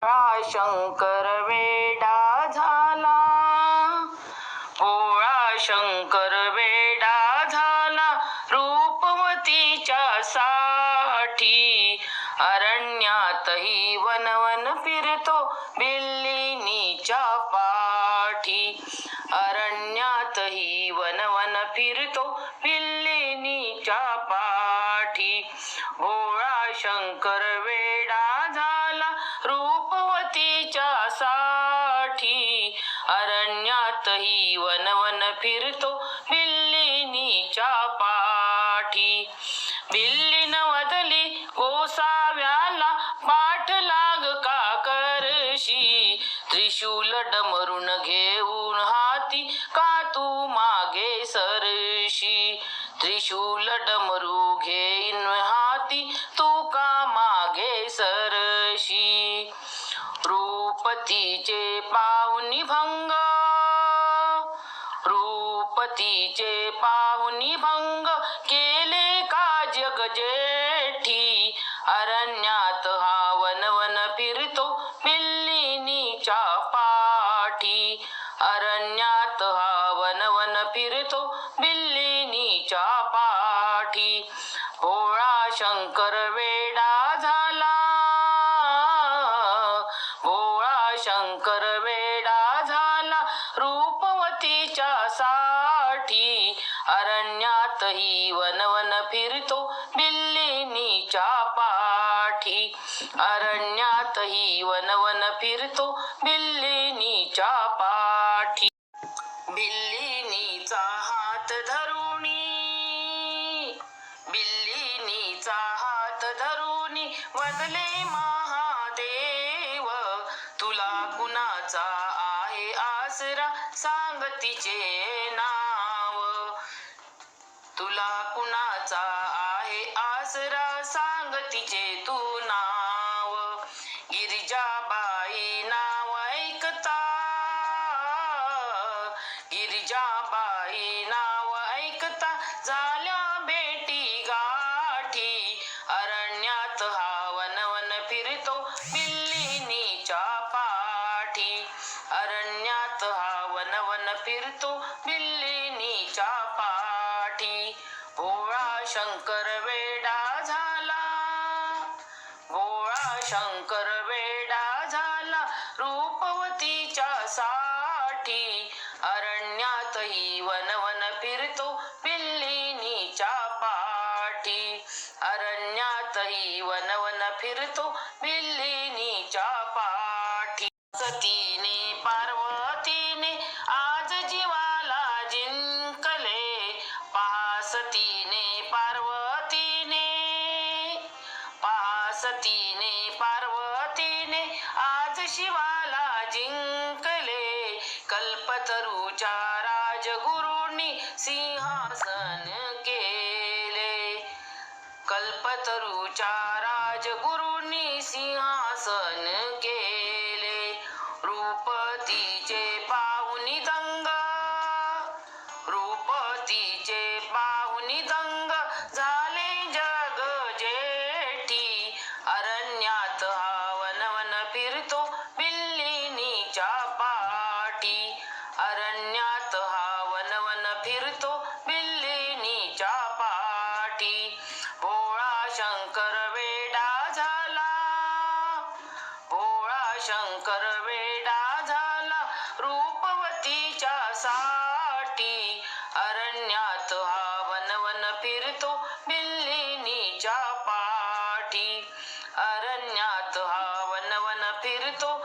शंकर वेडा झाला, भोळा शंकर वेडा झाला रूपवतीच्या साठी. अरण्यातही वनवन फिरतो बिल्लिणीच्या पाठी. अरण्यातही वनवन फिरतो बिल्लिणीच्या पाठी. भोळा शंकर वेडा झाला रूपवतीच्या साठी. अरण्यातही वनवन फिरतो बिल्लिणीच्या पाठी. बिल्लीन वदली गोसाव्याला पाठलाग का करशी. त्रिशूल डमरुण घेऊन हाती का तू मागे सरशी. त्रिशूल डमरू घेईन हाती तू का मागे सरशी. रूपतीचे पाहुणी भंग, रूपतीचे पाहुणी भंग केले का जग जेठी. अरण्यात हा वनवन फिरतो बिल्लिणीच्या पाठी. अरण्यात हा वनवन फिरतो बिल्लिणीच्या पाठी. भोळा शंकर वेडा झाला, भोळा शंकर वेडा झाला रूपवतीच्या साठी. अरण्यातही वनवन फिरतो बिल्लिणीच्या पाठी. अरण्यातही वनवन फिरतो बिल्लिणीच्या पाठी. बिल्लिणीचा हात धरुणी, बिल्लिणीचा हात धरुणी वदले महादेव. तुला कुणाचा आहे आसरा सांग तिचे नाव. तुला कुणाचा आहे आसरा सांग तिचे तू नाव. गिरिजाबाई नाव ऐकता, गिरिजाबाई नाव ऐकता झाल्या भेटी गाठी. अरण्यात हा वनवन फिरतो बिल्लिणीच्या पाठी. अरण्यात हा वनवन फिरतो बिल्लिणीच्या पाठी. भोळा शंकर वेडा झाला, भोळा शंकर वेडा झाला रूपवतीच्या साठी. अरण्यातही वनवन फिरतो बिल्लिणीच्या पाठी. अरण्यातही वनवन फिरतो बिल्लिणीच्या पाठी. सतीने पार्वतीने आज जीवाला जिंकले. पहा सतीने पार्वतीने, पहा सतीने पार्वतीने आज शिवाला जिंकले. कल्पतरूच्या राजगुरूंनी सिंहासन केले. कल्पतरूच्या राजगुरूंनी सिंहासन केले. रूपतीचे पाहुणी दंग, रूपतीचे पाहुणी दंग झाले जग जेठी. अरण्यात हा वनवन फिरतो बिल्लिणीच्या पाठी. अरण्यात हा वनवन फिरतो बिल्लिणीच्या पाठी. भोळा शंकर वेडा झाला, भोळा शंकर वेडा झाला रूपवतीच्या साठी. अरण्यात हा वनवन फिरतो बिल्लिणीच्या पाठी. अरण्यात हा वनवन फिरतो